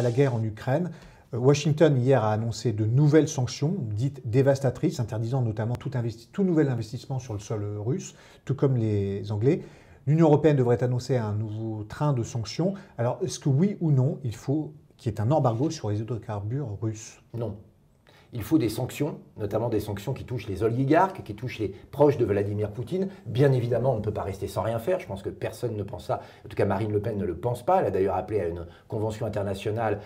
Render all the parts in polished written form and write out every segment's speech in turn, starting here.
la guerre en Ukraine, Washington hier a annoncé de nouvelles sanctions dites dévastatrices, interdisant notamment tout nouvel investissement sur le sol russe, tout comme les Anglais. L'Union européenne devrait annoncer un nouveau train de sanctions. Alors, est-ce que oui ou non, il faut qu'il y ait un embargo sur les hydrocarbures russes? Non. Il faut des sanctions, notamment des sanctions qui touchent les oligarques, qui touchent les proches de Vladimir Poutine. Bien évidemment, on ne peut pas rester sans rien faire. Je pense que personne ne pense ça. En tout cas, Marine Le Pen ne le pense pas. Elle a d'ailleurs appelé à une convention internationale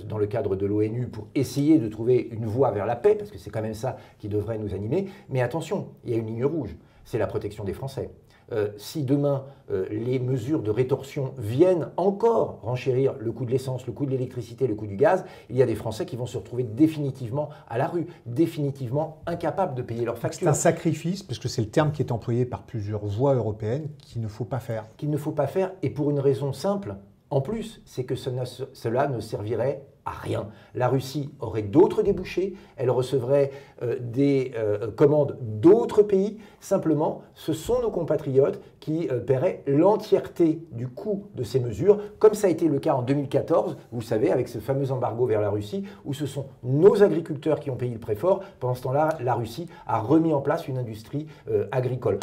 dans le cadre de l'ONU pour essayer de trouver une voie vers la paix, parce que c'est quand même ça qui devrait nous animer. Mais attention, il y a une ligne rouge, c'est la protection des Français. Si demain les mesures de rétorsion viennent encore renchérir le coût de l'essence, le coût de l'électricité, le coût du gaz, il y a des Français qui vont se retrouver définitivement à la rue, définitivement incapables de payer leurs factures. C'est un sacrifice, parce que c'est le terme qui est employé par plusieurs voix européennes, qu'il ne faut pas faire. Qu'il ne faut pas faire, et pour une raison simple, en plus, c'est que cela ne servirait à rien. La Russie aurait d'autres débouchés, elle recevrait des commandes d'autres pays. Simplement, ce sont nos compatriotes qui paieraient l'entièreté du coût de ces mesures, comme ça a été le cas en 2014, vous savez, avec ce fameux embargo vers la Russie, où ce sont nos agriculteurs qui ont payé le prix fort. Pendant ce temps-là, la Russie a remis en place une industrie agricole.